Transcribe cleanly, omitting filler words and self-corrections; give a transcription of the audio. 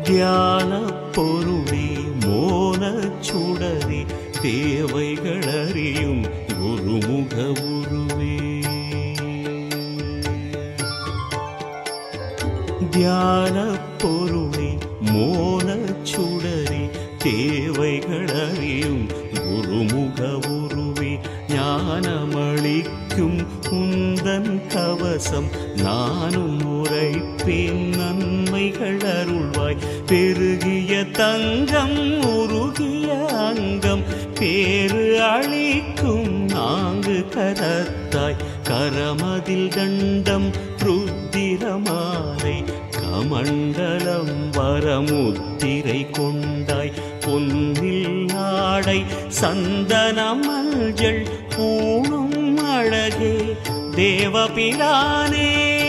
தியான பொருளே மோன சுடரே தேவைகள் அறியும் குருமுக உருவே. தியான பொருளே மோன சுடரே தேவைகள் அறியும் குருமுக உருவே. ஞானமளிக்கும் உந்தன் கவசம் நானும் உரைப்பேன் நன்மைகள் அருள்வாய். பெருகிய தங்கம் உருகிய அங்கம் பேரு அளிக்கும் நான்கு கரத்தாய். கரமதில் தண்டம் ருத்திரமாலை கமண்டலம் வரமுத்திரை கொண்டாய். பொன்னில் நாடை சந்தன மஞ்சள் பூணும் அழகே தேவபிரானே.